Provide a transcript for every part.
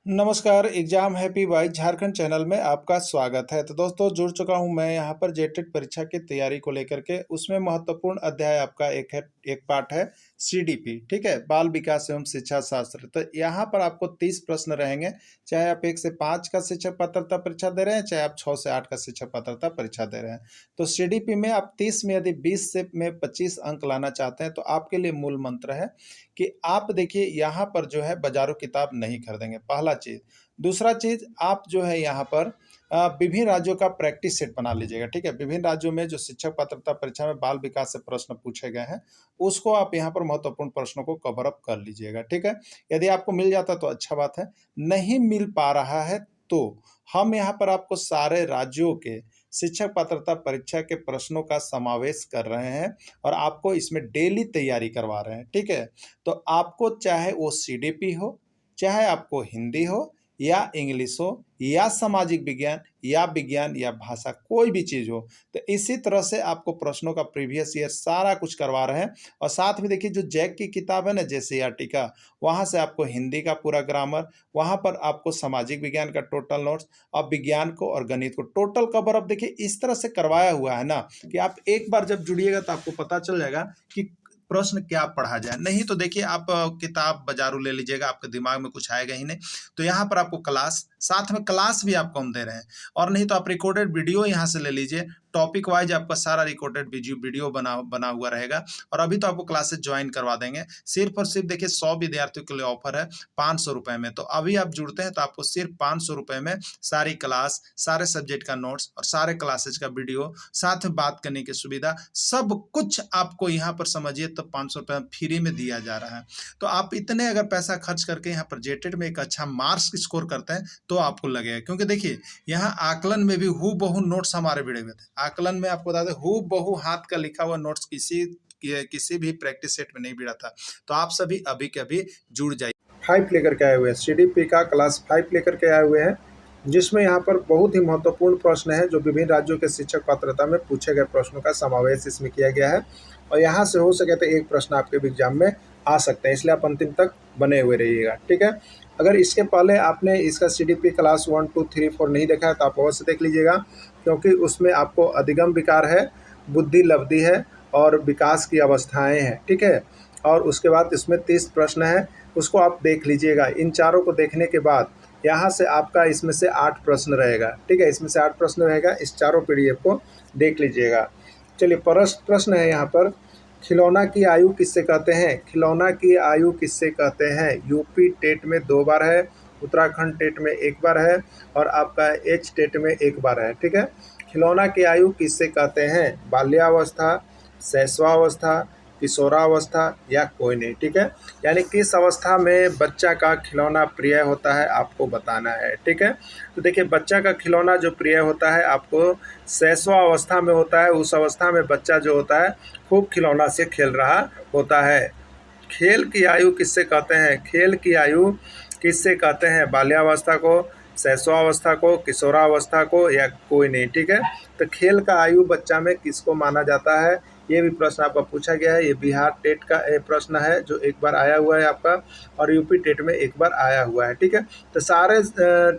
नमस्कार, exam happy by Jharkhand channel में आपका स्वागत है। तो दोस्तों जुड़ चुका हूं मैं यहां पर जेटेट परीक्षा की तैयारी को लेकर के। उसमें महत्वपूर्ण अध्याय आपका एक पाठ है सीडीपी, ठीक है, बाल विकास एवं शिक्षा शास्त्र। तो यहां पर आपको 30 प्रश्न रहेंगे, चाहे आप 1 से 5 का शिक्षक पात्रता परीक्षा दे रहे हैं, चाहे आप 6 से 8 का शिक्षक पात्रता परीक्षा दे रहे हैं। तो सीडीपी में आप 30 में यदि 20 से में 25 अंक लाना चाहते हैं तो आपके लिए मूल मंत्र है कि आप देखिए यहाँ पर जो है बाजारों किताब नहीं खरीदेंगे, पहला चीज़। दूसरा चीज़, आप जो है यहाँ पर विभिन्न राज्यों का प्रैक्टिस सेट बना लीजिएगा, ठीक है? विभिन्न राज्यों में जो शिक्षक पात्रता परीक्षा में बाल विकास से प्रश्न पूछे गए हैं, उसको आप यहाँ पर महत्वपूर्ण प्रश्नों को कवर अप कर लीजिएगा, ठीक है? यदि आपको मिल जाता तो अच्छा बात है, नहीं मिल पा रहा है तो हम यहाँ पर आपको सारे राज्यों के शिक्षक पात्रता परीक्षा के प्रश्नों का समावेश कर रहे हैं और आपको इसमें डेली तैयारी करवा रहे हैं, ठीक है? तो आपको चाहे वो सीडीपी हो, चाहे आपको हिंदी हो या इंग्लिश हो या सामाजिक विज्ञान या भाषा, कोई भी चीज़ हो, तो इसी तरह से आपको प्रश्नों का प्रीवियस ईयर सारा कुछ करवा रहे हैं। और साथ में देखिए जो जैक की किताब है ना जेसीईआरटी का, वहाँ से आपको हिंदी का पूरा ग्रामर, वहाँ पर आपको सामाजिक विज्ञान का टोटल नोट्स और विज्ञान को और गणित को टोटल कवर अप देखिए इस तरह से करवाया हुआ है ना कि आप एक बार जब जुड़िएगा तो आपको पता चल जाएगा कि प्रश्न क्या पढ़ा जाए। नहीं तो देखिए आप किताब बाजारू ले लीजिएगा, आपके दिमाग में कुछ आएगा ही नहीं। तो यहाँ पर आपको क्लास, साथ में क्लास भी आपको हम दे रहे हैं, और नहीं तो आप रिकॉर्डेड वीडियो यहाँ से ले लीजिए। टॉपिक वाइज आपका सारा रिकॉर्डेड वीडियो बना हुआ रहेगा। और अभी तो आपको क्लासेस ज्वाइन करवा देंगे। सिर्फ और सिर्फ देखिए 100 विद्यार्थियों के लिए ऑफर है 500 रुपये में। तो अभी आप जुड़ते हैं तो आपको सिर्फ 500 रुपये में सारी क्लास, सारे सब्जेक्ट का नोट्स और सारे क्लासेज का वीडियो, साथ में बात करने की सुविधा, सब कुछ आपको यहाँ पर समझिए तो 500 रुपये फ्री में दिया जा रहा है। तो आप इतने अगर पैसा खर्च करके यहाँ पर जेटेट में एक अच्छा मार्क्स स्कोर करते हैं तो आपको लगेगा, क्योंकि देखिए यहाँ आकलन में भी हूबहू नोट्स हमारे भिड़े हुए थे। आकलन में आपको बता दें हूबहू हाथ का लिखा हुआ नोट्स किसी भी प्रैक्टिस सेट में नहीं भिड़ा था। तो आप सभी अभी के अभी जुड़ जाइए। 5 लेकर के आए हुए हैं, सीडीपी का क्लास 5 लेकर के आए हुए हैं, जिसमें यहाँ पर बहुत ही महत्वपूर्ण प्रश्न है जो विभिन्न राज्यों के शिक्षक पात्रता में पूछे गए प्रश्नों का समावेश इसमें किया गया है। और यहाँ से हो सके तो एक प्रश्न आपके एग्जाम में आ सकते हैं, इसलिए आप अंतिम तक बने हुए रहिएगा, ठीक है? अगर इसके पहले आपने इसका सीडीपी क्लास 1, 2, 3, 4 नहीं देखा है तो आप अवश्य देख लीजिएगा, क्योंकि उसमें आपको अधिगम विकार है, बुद्धि लब्धि है और विकास की अवस्थाएं हैं, ठीक है? और उसके बाद इसमें 30 प्रश्न है, उसको आप देख लीजिएगा। इन चारों को देखने के बाद यहाँ से आपका इसमें से 8 प्रश्न रहेगा, ठीक है? इसमें से 8 प्रश्न रहेगा, इस चारों पीडीएफ को देख लीजिएगा। चलिए प्रश्न है यहाँ पर, खिलौना की आयु किससे कहते हैं? खिलौना की आयु किससे कहते हैं? यूपी टेट में 2 बार है, उत्तराखंड टेट में 1 बार है और आपका एच टेट में 1 बार है, ठीक है? खिलौना की आयु किससे कहते हैं? बाल्यावस्था, शैशवावस्था, किशोरावस्था या कोई नहीं, ठीक है? यानी किस अवस्था में बच्चा का खिलौना प्रिय होता है आपको बताना है, ठीक है? तो देखिए बच्चा का खिलौना जो प्रिय होता है आपको शैशवावस्था में होता है। उस अवस्था में बच्चा जो होता है खूब खिलौना से खेल रहा होता है। खेल की आयु किससे कहते हैं? खेल की आयु किससे कहते हैं? बाल्यावस्था को, शैशवावस्था को, किशोरावस्था को या कोई नहीं, ठीक है? तो खेल का आयु बच्चा में किसको माना जाता है? ये भी प्रश्न आपका पूछा गया है। ये बिहार टेट का प्रश्न है जो 1 बार आया हुआ है आपका, और यूपी टेट में 1 बार आया हुआ है, ठीक है? तो सारे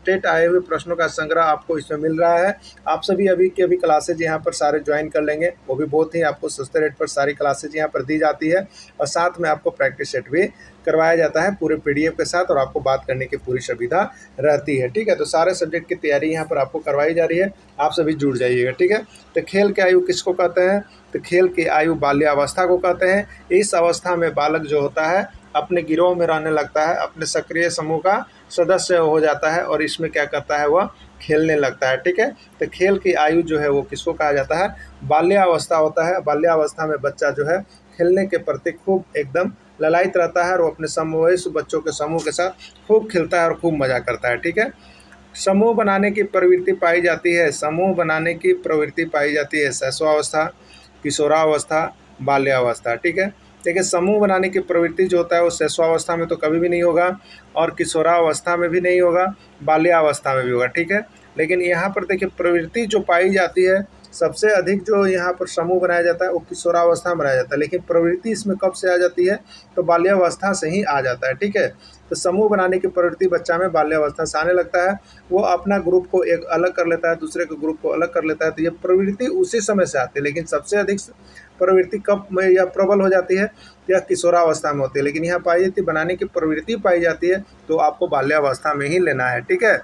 टेट आए हुए प्रश्नों का संग्रह आपको इसमें मिल रहा है। आप सभी अभी की अभी क्लासेज यहाँ पर सारे ज्वाइन कर लेंगे, वो भी बहुत ही आपको सस्ते रेट पर सारी क्लासेज यहाँ पर दी जाती है, और साथ में आपको प्रैक्टिस सेट भी करवाया जाता है पूरे पीडीएफ के साथ, और आपको बात करने की पूरी सुविधा रहती है, ठीक है? तो सारे सब्जेक्ट की तैयारी यहाँ पर आपको करवाई जा रही है, आप सभी जुड़ जाइएगा, ठीक है? तो खेल की आयु किसको कहते हैं? तो खेल की आयु बाल्यावस्था को कहते हैं। इस अवस्था में बालक जो होता है अपने गिरोह में रहने लगता है, अपने सक्रिय समूह का सदस्य हो जाता है और इसमें क्या करता है, वह खेलने लगता है, ठीक है? तो खेल की आयु जो है वो किसको कहा जाता है? बाल्यावस्था होता है। बाल्यावस्था में बच्चा जो है खेलने के प्रति खूब एकदम ललायित रहता है और वो अपने समवयस्क बच्चों के समूह के साथ खूब खेलता है और खूब मज़ा करता है, ठीक है? समूह बनाने की प्रवृत्ति पाई जाती है। समूह बनाने की प्रवृत्ति पाई जाती है शैशवावस्था, किशोरावस्था, बाल्यावस्था, ठीक है? देखिए समूह बनाने की प्रवृत्ति जो होता है वो शैशवावस्था में तो कभी भी नहीं होगा, और किशोरावस्था में भी नहीं होगा, बाल्यावस्था में भी होगा, ठीक है? लेकिन यहाँ पर देखिए प्रवृत्ति जो पाई जाती है, सबसे अधिक जो यहाँ पर समूह बनाया जाता है वो किशोरावस्था में बनाया जाता है, लेकिन प्रवृत्ति इसमें कब से आ जाती है? तो बाल्यावस्था से ही आ जाता है, ठीक है? तो समूह बनाने की प्रवृत्ति बच्चा में बाल्यावस्था से आने लगता है। वो अपना ग्रुप को एक अलग कर लेता है, दूसरे के ग्रुप को अलग कर लेता है। तो ये प्रवृत्ति उसी समय से आती है, लेकिन सबसे अधिक प्रवृत्ति कब में यह प्रबल हो जाती है? यह किशोरावस्था में होती है। लेकिन यहाँ पाई जाती बनाने की प्रवृत्ति पाई जाती है तो आपको बाल्यावस्था में ही लेना है, ठीक है।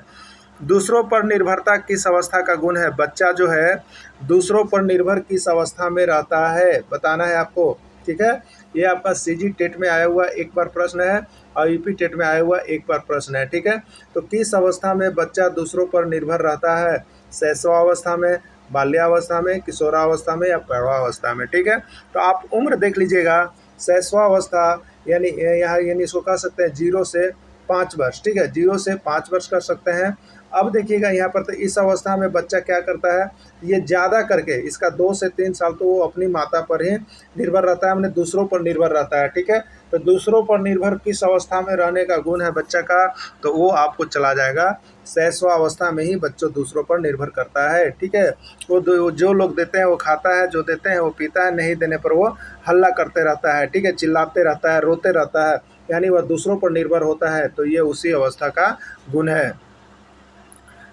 दूसरों पर निर्भरता किस अवस्था का गुण है? बच्चा जो है दूसरों पर निर्भर किस अवस्था में रहता है, बताना है आपको, ठीक है। ये आपका सीजी टेट में आया हुआ एक बार प्रश्न है और यूपी टेट में आया हुआ एक बार प्रश्न है, ठीक है। तो किस अवस्था में बच्चा दूसरों पर निर्भर रहता है? शैशवावस्था में, बाल्यावस्था में, किशोरावस्था में या प्रौढ़ावस्था में, ठीक है। तो आप उम्र देख लीजिएगा। शैशवावस्था यानी यानी इसको कह सकते हैं 0 से 5 वर्ष, ठीक है, 0 से 5 वर्ष कर सकते हैं। अब देखिएगा यहाँ पर, तो इस अवस्था में बच्चा क्या करता है? ये ज़्यादा करके इसका 2 से 3 साल तो वो अपनी माता पर ही निर्भर रहता है, अपने दूसरों पर निर्भर रहता है, ठीक है। तो दूसरों पर निर्भर किस अवस्था में रहने का गुण है बच्चा का? तो वो आपको चला जाएगा शैशवावस्था में ही बच्चों दूसरों पर निर्भर करता है, ठीक है। वो जो लोग देते हैं वो खाता है, जो देते हैं वो पीता है, नहीं देने पर वो हल्ला करते रहता है, ठीक है, चिल्लाते रहता है, रोते रहता है, यानी वह दूसरों पर निर्भर होता है। तो ये उसी अवस्था का गुण है।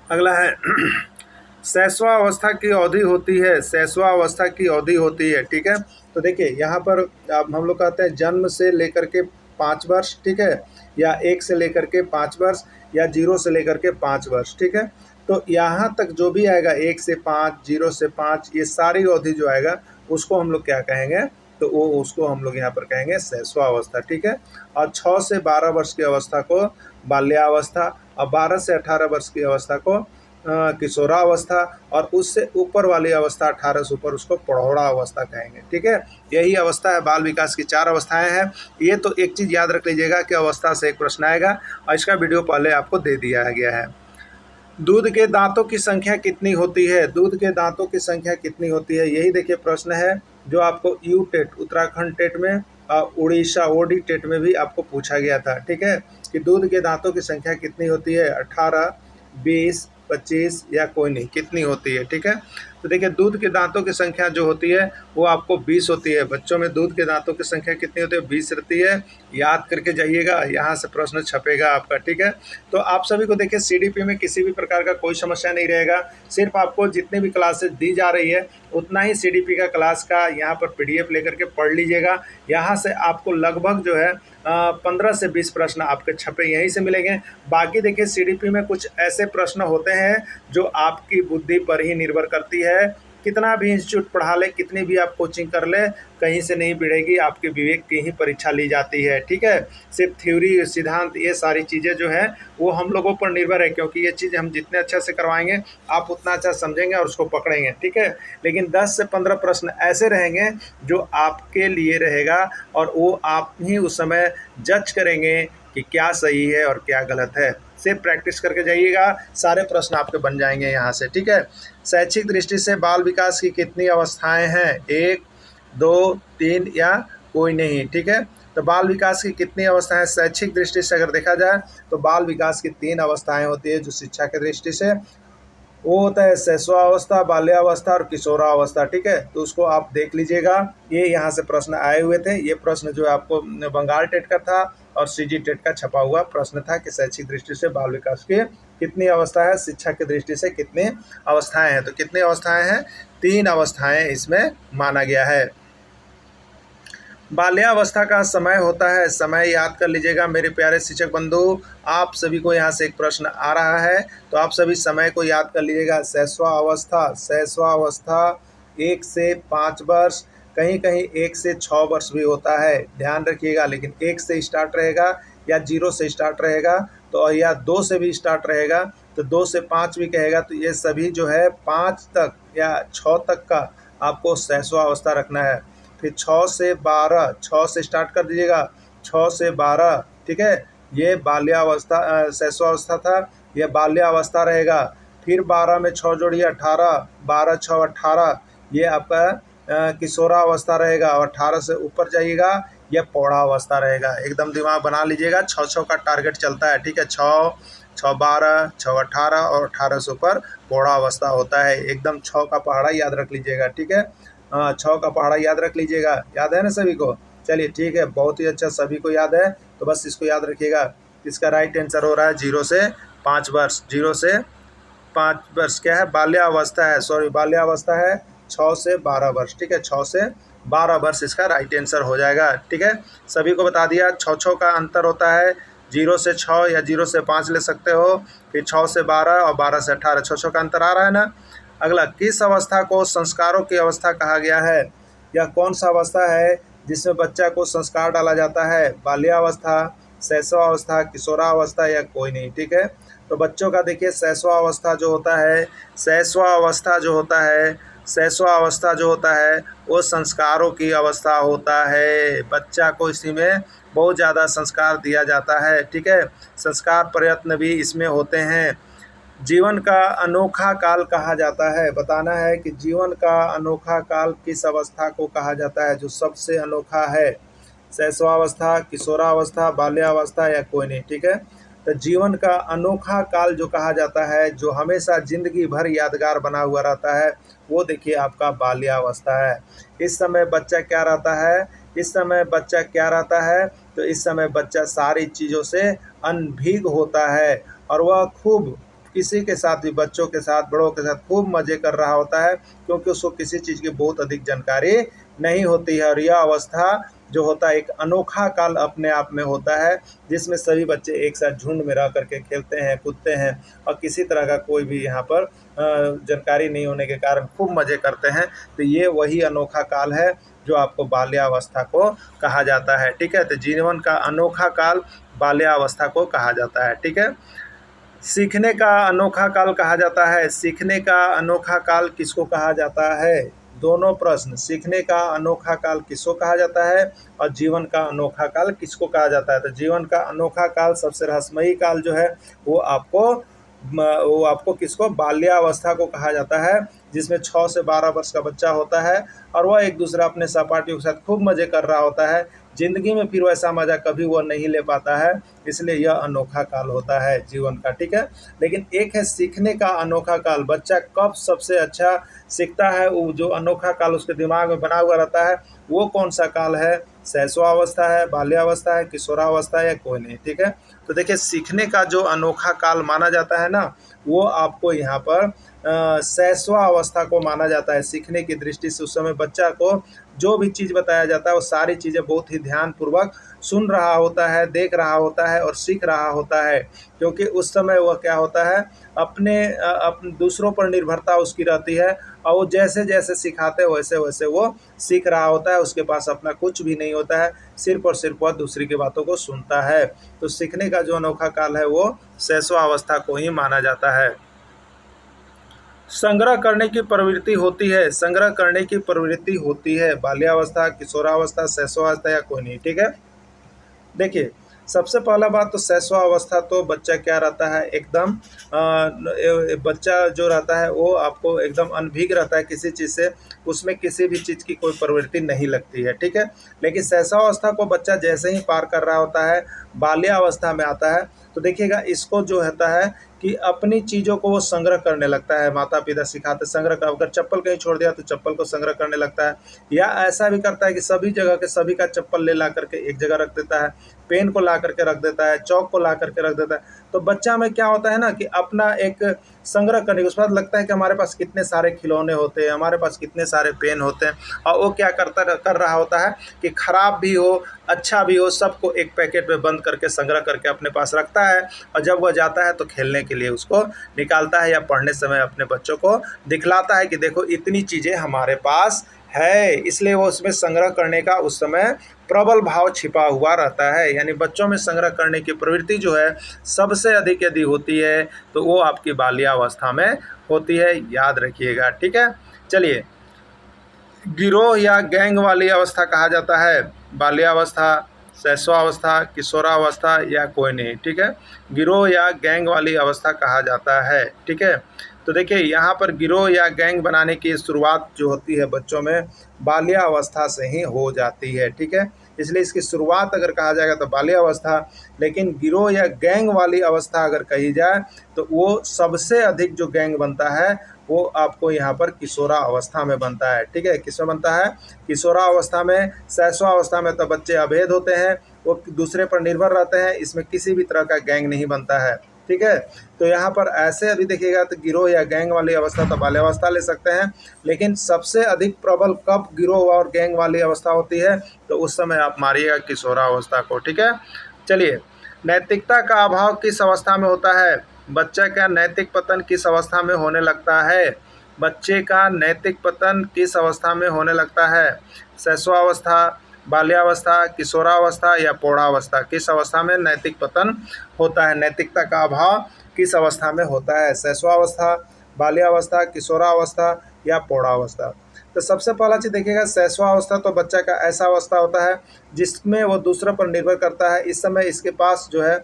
अगला है शैशवावस्था की अवधि होती है, शैशवावस्था की अवधि होती है, ठीक है। तो देखिए यहाँ पर अब हम लोग कहते हैं जन्म से लेकर के 5 वर्ष, ठीक है, या 1 से लेकर के 5 वर्ष, या 0 से लेकर के 5 वर्ष, ठीक है। तो यहाँ तक जो भी आएगा 1 से 5, 0 से 5, ये सारी अवधि जो आएगा उसको हम लोग क्या कहेंगे? तो वो उसको हम लोग यहाँ पर कहेंगे शैशवावस्था, ठीक है। और 6 से 12 वर्ष की अवस्था को बाल्यावस्था, और 12 से 18 वर्ष की अवस्था को किशोरावस्था, और उससे ऊपर वाली अवस्था 18 से ऊपर उसको प्रौढ़ावस्था कहेंगे, ठीक है। यही अवस्था है, बाल विकास की 4 अवस्थाएं हैं। ये तो एक चीज़ याद रख लीजिएगा कि अवस्था से एक प्रश्न आएगा, और इसका वीडियो पहले आपको दे दिया गया है। दूध के दांतों की संख्या कितनी होती है? दूध के दांतों की संख्या कितनी होती है? यही देखिए प्रश्न है जो आपको यू टेट, उत्तराखंड टेट में, उड़ीसा ओडी टेट में भी आपको पूछा गया था, ठीक है, कि दूध के दांतों की संख्या कितनी होती है? 18, 20, 25 या कोई नहीं, कितनी होती है, ठीक है। तो देखिए दूध के दांतों की संख्या जो होती है वो आपको 20 होती है। बच्चों में दूध के दांतों की संख्या कितनी होती है? 20 रहती है। याद करके जाइएगा, यहाँ से प्रश्न छपेगा आपका, ठीक है। तो आप सभी को देखिए सीडीपी में किसी भी प्रकार का कोई समस्या नहीं रहेगा। सिर्फ आपको जितनी भी क्लासेस दी जा रही है उतना ही सीडीपी का क्लास का यहाँ पर पीडीएफ लेकर के पढ़ लीजिएगा। यहाँ से आपको लगभग जो है 15 से 20 प्रश्न आपके छपे यहीं से मिलेंगे। बाकी देखिए सीडीपी में कुछ ऐसे प्रश्न होते हैं जो आपकी बुद्धि पर ही निर्भर करती है। कितना भी इंस्टीट्यूट पढ़ा ले, कितनी भी आप कोचिंग कर ले, कहीं से नहीं भिड़ेगी। आपके विवेक की ही परीक्षा ली जाती है, ठीक है। सिर्फ थ्योरी, सिद्धांत, ये सारी चीज़ें जो हैं वो हम लोगों पर निर्भर है, क्योंकि ये चीज़ हम जितने अच्छे से करवाएंगे आप उतना अच्छा समझेंगे और उसको पकड़ेंगे, ठीक है। लेकिन 10 से 15 प्रश्न ऐसे रहेंगे जो आपके लिए रहेगा, और वो आप ही उस समय जज करेंगे कि क्या सही है और क्या गलत है। सिर्फ प्रैक्टिस करके जाइएगा, सारे प्रश्न आपके बन जाएंगे यहाँ से, ठीक है। शैक्षिक दृष्टि से बाल विकास की कितनी अवस्थाएं हैं? 1, 2, 3 या कोई नहीं, ठीक है। तो बाल विकास की कितनी अवस्थाएं शैक्षिक दृष्टि से अगर देखा जाए तो बाल विकास की 3 अवस्थाएं होती है जो शिक्षा की दृष्टि से, वो होता है शैशवावस्था, बाल्यावस्था और किशोरावस्था, ठीक है। तो उसको आप देख लीजिएगा, ये यहाँ से प्रश्न आए हुए थे। ये प्रश्न जो है आपको बंगाल टेट का था और सीजी टेट का छपा हुआ प्रश्न था कि शैक्षिक दृष्टि से बाल विकास की कितनी अवस्था है, शिक्षा की दृष्टि से कितनी अवस्थाएं हैं। तो कितनी अवस्थाएं हैं? 3 अवस्थाएं इसमें माना गया है। बाल्यावस्था का समय होता है, समय याद कर लीजिएगा मेरे प्यारे शिक्षक बंधु। आप सभी को यहाँ से एक प्रश्न आ रहा है, तो आप सभी समय को याद कर लीजिएगा। शैशवावस्था, शैशवावस्था 1 से 5 वर्ष, कहीं कहीं 1 से 6 वर्ष भी होता है, ध्यान रखिएगा। लेकिन 1 से स्टार्ट रहेगा या 0 से स्टार्ट रहेगा, तो या 2 से भी स्टार्ट रहेगा, तो 2 से 5 भी कहेगा। तो ये सभी जो है 5 तक या 6 तक का आपको शैशवावस्था रखना है। फिर 6 से 12, 6 से स्टार्ट कर दीजिएगा, 6 से 12, ठीक है, ये बाल्यावस्था, शैशवावस्था था, ये बाल्यावस्था रहेगा। फिर 12 में 6 जोड़िए 18, 12, 6, 18, ये आपका किशोरावस्था रहेगा। और 18 से ऊपर जाइएगा यह प्रौढ़ावस्था रहेगा। एकदम दिमाग बना लीजिएगा, 6 का टारगेट चलता है, ठीक है। 6, 6, 12, 6, 18 और 18 से ऊपर प्रौढ़ावस्था होता है। एकदम 6 का पहाड़ा याद रख लीजिएगा, ठीक है। 6 का पहाड़ा याद रख लीजिएगा, याद है ना सभी को? चलिए ठीक है, बहुत ही अच्छा, सभी को याद है, तो बस इसको याद रखिएगा। इसका राइट आंसर हो रहा है 0 से 5 वर्ष। 0 से 5 वर्ष क्या है, बाल्यावस्था है, सॉरी बाल्यावस्था है 6 से 12 वर्ष, ठीक है, 6 से 12 वर्ष इसका राइट आंसर हो जाएगा, ठीक है। सभी को बता दिया, 6 का अंतर होता है, 0 से 6 या 0 से 5 ले सकते हो, फिर 6 से 12 और 12 से 18, 6 का अंतर आ रहा है ना। अगला, किस अवस्था को संस्कारों की अवस्था कहा गया है? यह कौन सा अवस्था है जिसमें बच्चा को संस्कार डाला जाता है? बाल्यावस्था, शैशवावस्था, किशोरावस्था या कोई नहीं, ठीक है। तो बच्चों का देखिए शैशवावस्था जो होता है, शैशवावस्था जो होता है, शैशवावस्था जो होता है वो संस्कारों की अवस्था होता है। बच्चा को इसी में बहुत ज़्यादा संस्कार दिया जाता है, ठीक है। संस्कार प्रयत्न भी इसमें होते हैं। जीवन का अनोखा काल कहा जाता है, बताना है कि जीवन का अनोखा काल किस अवस्था को कहा जाता है, जो सबसे अनोखा है? शैशवावस्था, किशोरावस्था, बाल्यावस्था या कोई नहीं, ठीक है। तो जीवन का अनोखा काल जो कहा जाता है, जो हमेशा ज़िंदगी भर यादगार बना हुआ रहता है, वो देखिए आपका बाल्यावस्था है। इस समय बच्चा क्या रहता है? इस समय बच्चा क्या रहता है? तो इस समय बच्चा सारी चीज़ों से अनभिज्ञ होता है और वह खूब किसी के साथ भी, बच्चों के साथ, बड़ों के साथ खूब मज़े कर रहा होता है, क्योंकि उसको किसी चीज़ की बहुत अधिक जानकारी नहीं होती है। और यह अवस्था जो होता है एक अनोखा काल अपने आप में होता है, जिसमें सभी बच्चे एक साथ झुंड में रह करके खेलते हैं, कूदते हैं और किसी तरह का कोई भी यहाँ पर जानकारी नहीं होने के कारण खूब मज़े करते हैं। तो ये वही अनोखा काल है जो आपको बाल्यावस्था को कहा जाता है, ठीक है। तो जीवन का अनोखा काल बाल्यावस्था को कहा जाता है, ठीक है। सीखने का अनोखा काल कहा जाता है। सीखने का अनोखा काल किसको कहा जाता है? दोनों प्रश्न, सीखने का अनोखा काल किसको कहा जाता है और जीवन का अनोखा काल किसको कहा जाता है? तो जीवन का अनोखा काल, सबसे रहस्यमयी काल जो है वो आपको किसको? बाल्यावस्था को कहा जाता है, जिसमें 6 से 12 वर्ष का बच्चा होता है और वह एक दूसरा अपने सहपाठियों के साथ खूब मज़े कर रहा होता है। ज़िंदगी में फिर वैसा मज़ा कभी वो नहीं ले पाता है, इसलिए यह अनोखा काल होता है जीवन का, ठीक है। लेकिन एक है सीखने का अनोखा काल, बच्चा कब सबसे अच्छा सीखता है, वो जो अनोखा काल उसके दिमाग में बना हुआ रहता है, वो कौन सा काल है? शैशवावस्था है, बाल्यावस्था है, किशोरावस्था है या कोई नहीं, ठीक है। तो देखिए सीखने का जो अनोखा काल माना जाता है ना, वो आपको यहाँ पर शैशवावस्था को माना जाता है। सीखने की दृष्टि से उस समय बच्चा को जो भी चीज़ बताया जाता है वो सारी चीज़ें बहुत ही ध्यानपूर्वक सुन रहा होता है, देख रहा होता है और सीख रहा होता है, क्योंकि उस समय वह क्या होता है, अपने दूसरों पर निर्भरता उसकी रहती है और वो जैसे जैसे सिखाते वैसे वैसे वो सीख रहा होता है। उसके पास अपना कुछ भी नहीं होता है, सिर्फ और सिर्फ वह दूसरी की बातों को सुनता है। तो सीखने का जो अनोखा काल है वो शैशवावस्था को ही माना जाता है। संग्रह करने की प्रवृत्ति होती है, संग्रह करने की प्रवृत्ति होती है, बाल्यावस्था, किशोरावस्था, शैशवावस्था या कोई नहीं, ठीक है। देखिए सबसे पहला बात तो शैशवावस्था तो बच्चा क्या रहता है, एकदम बच्चा जो रहता है वो आपको एकदम अनभिज्ञ रहता है किसी चीज़ से, उसमें किसी भी चीज़ की कोई प्रवृत्ति नहीं लगती है, ठीक है। लेकिन शैशवावस्था को बच्चा जैसे ही पार कर रहा होता है, बाल्यावस्था में आता है, तो देखिएगा इसको जो होता है कि अपनी चीज़ों को वो संग्रह करने लगता है। माता पिता सिखाते संग्रह कर, अगर चप्पल कहीं छोड़ दिया तो चप्पल को संग्रह करने लगता है, या ऐसा भी करता है कि सभी जगह के सभी का चप्पल ले ला करके एक जगह रख देता है, पेन को ला करके रख देता है, चौक को ला करके रख देता है। तो बच्चा में क्या होता है ना कि अपना एक संग्रह करने के उसके बाद लगता है कि हमारे पास कितने सारे खिलौने होते हैं, हमारे पास कितने सारे पेन होते हैं, और वो क्या कर रहा होता है कि ख़राब भी हो अच्छा भी हो सबको एक पैकेट में बंद करके संग्रह करके अपने पास रखता है, और जब वह जाता है तो खेलने के लिए उसको निकालता है या पढ़ने समय अपने बच्चों को दिखलाता है कि देखो इतनी चीज़ें हमारे पास है। इसलिए वो उसमें संग्रह करने का उस समय प्रबल भाव छिपा हुआ रहता है। यानी बच्चों में संग्रह करने की प्रवृत्ति जो है सबसे अधिक यदि होती है तो वो आपकी बाल्यावस्था में होती है, याद रखिएगा, ठीक है। चलिए, गिरोह या गैंग वाली अवस्था कहा जाता है, बाल्यावस्था, शैशवावस्था, किशोरावस्था या कोई नहीं, ठीक है। गिरोह या गैंग वाली अवस्था कहा जाता है, ठीक है। तो देखिए यहाँ पर गिरोह या गैंग बनाने की शुरुआत जो होती है बच्चों में बाल्यावस्था से ही हो जाती है, ठीक है। इसलिए इसकी शुरुआत अगर कहा जाएगा तो बाल्यावस्था, लेकिन गिरोह या गैंग वाली अवस्था अगर कही जाए तो वो सबसे अधिक जो गैंग बनता है वो आपको यहाँ पर किशोरा अवस्था में बनता है, ठीक है। किसमें बनता है? किशोरा अवस्था में। शैशवावस्था में तो बच्चे अभेद होते हैं वो दूसरे पर निर्भर रहते हैं। इसमें किसी भी तरह का गैंग नहीं बनता है, ठीक है। तो यहाँ पर ऐसे अभी देखिएगा तो गिरोह या गैंग वाली अवस्था तो बाल्यावस्था ले सकते हैं, लेकिन सबसे अधिक प्रबल कब गिरोह और गैंग वाली अवस्था होती है तो उस समय आप मारिएगा किशोरावस्था को, ठीक है। चलिए, नैतिकता का अभाव किस अवस्था में होता है? बच्चा का नैतिक पतन किस अवस्था में होने लगता है? बच्चे का नैतिक पतन किस अवस्था में होने लगता है? शैशवावस्था, बाल्यावस्था, किशोरावस्था या प्रौढ़ावस्था? किस अवस्था में नैतिक पतन होता है? नैतिकता का अभाव किस अवस्था में होता है? शैशवावस्था, बाल्यावस्था, किशोरावस्था या प्रौढ़ावस्था? तो सबसे पहला चीज़ देखिएगा, शैशवावस्था तो बच्चा का ऐसा अवस्था होता है जिसमें वो दूसरों पर निर्भर करता है। इस समय इसके पास जो है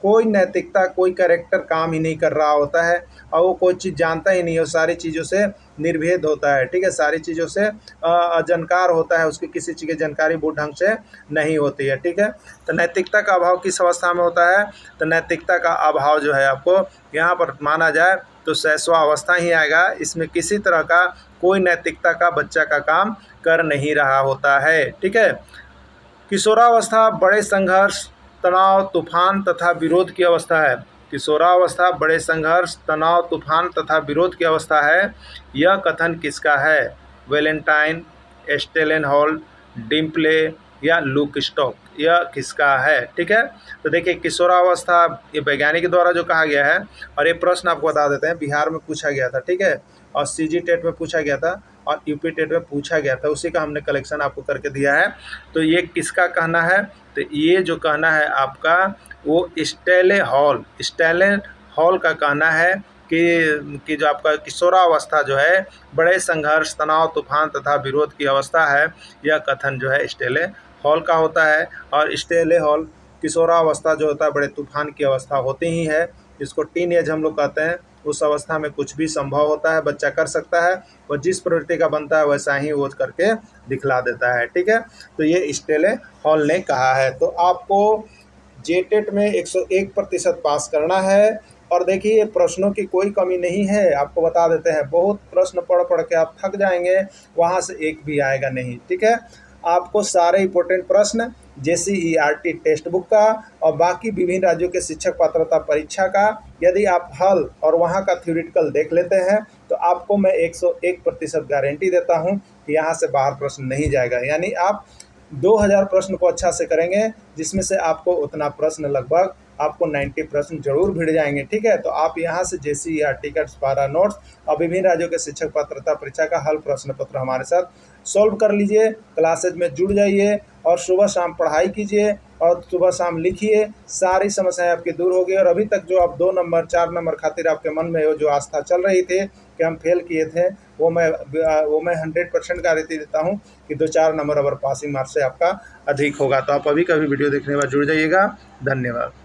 कोई नैतिकता, कोई कैरेक्टर काम ही नहीं कर रहा होता है और वो कोई चीज़ जानता ही नहीं है, सारी चीज़ों से निर्भेद होता है, ठीक है। सारी चीज़ों से अजनकार होता है, उसकी किसी चीज़ की जानकारी वो ढंग से नहीं होती है, ठीक है। तो नैतिकता का अभाव किस अवस्था में होता है? तो नैतिकता का अभाव जो है आपको यहाँ पर माना जाए तो शैशवावस्था ही आएगा। इसमें किसी तरह का कोई नैतिकता का बच्चा का काम कर नहीं रहा होता है, ठीक है। किशोरावस्था बड़े संघर्ष, तनाव, तूफान तथा विरोध की अवस्था है। किशोरावस्था बड़े संघर्ष, तनाव, तूफान तथा विरोध की अवस्था है। यह कथन किसका है? वैलेंटाइन, स्टेलेनहॉल, डिम्पले या लुक स्टॉक? यह किसका है, ठीक है। तो देखिए, किशोरावस्था ये वैज्ञानिक द्वारा जो कहा गया है, और ये प्रश्न आपको बता देते हैं, बिहार में पूछा गया था, ठीक है, और सीजी टेट में पूछा गया था और यूपी टेट में पूछा गया था, उसी का हमने कलेक्शन आपको करके दिया है। तो ये किसका कहना है? तो ये जो कहना है आपका वो स्टेलेन हॉल का कहना है कि जो आपका किशोरावस्था जो है बड़े संघर्ष, तनाव, तूफान तथा विरोध की अवस्था है, यह कथन जो है स्टेले हॉल का होता है। और स्टेले हॉल किशोरावस्था जो होता है बड़े तूफान की अवस्था होती ही है, जिसको टीन एज हम लोग कहते हैं। उस अवस्था में कुछ भी संभव होता है, बच्चा कर सकता है, वो जिस प्रवृत्ति का बनता है वैसा ही वो करके दिखला देता है, ठीक है। तो ये स्टेले हॉल ने कहा है। तो आपको जेटेट में 101% पास करना है। और देखिए, प्रश्नों की कोई कमी नहीं है, आपको बता देते हैं, बहुत प्रश्न पढ़ पढ़ के आप थक जाएंगे, वहाँ से एक भी आएगा नहीं, ठीक है। आपको सारे इंपॉर्टेंट प्रश्न JCERT टेक्स्ट बुक का और बाकी विभिन्न राज्यों के शिक्षक पात्रता परीक्षा का यदि आप हल और वहाँ का थ्योरेटिकल देख लेते हैं तो आपको मैं 101% गारंटी देता हूँ कि यहाँ से बाहर प्रश्न नहीं जाएगा। यानी आप 2000 प्रश्न को अच्छा से करेंगे, जिसमें से आपको उतना प्रश्न लगभग आपको 90 प्रश्न जरूर भिड़ जाएंगे, ठीक है। तो आप यहाँ से JCERT का पारा नोट्स और विभिन्न राज्यों के शिक्षक पात्रता परीक्षा का हल प्रश्न पत्र हमारे साथ सॉल्व कर लीजिए, क्लासेज में जुड़ जाइए और सुबह शाम पढ़ाई कीजिए और सुबह शाम लिखिए, सारी समस्याएं आपकी दूर होगी। और अभी तक जो आप 2 नंबर 4 नंबर खातिर आपके मन में जो आस्था चल रही थी कि हम फेल किए थे, वो मैं 100% गारंटी देता हूँ कि 2-4 नंबर अगर पासिंग मार्क्स से आपका अधिक होगा। तो आप अभी का भी वीडियो देखने के बाद जुड़ जाइएगा। धन्यवाद।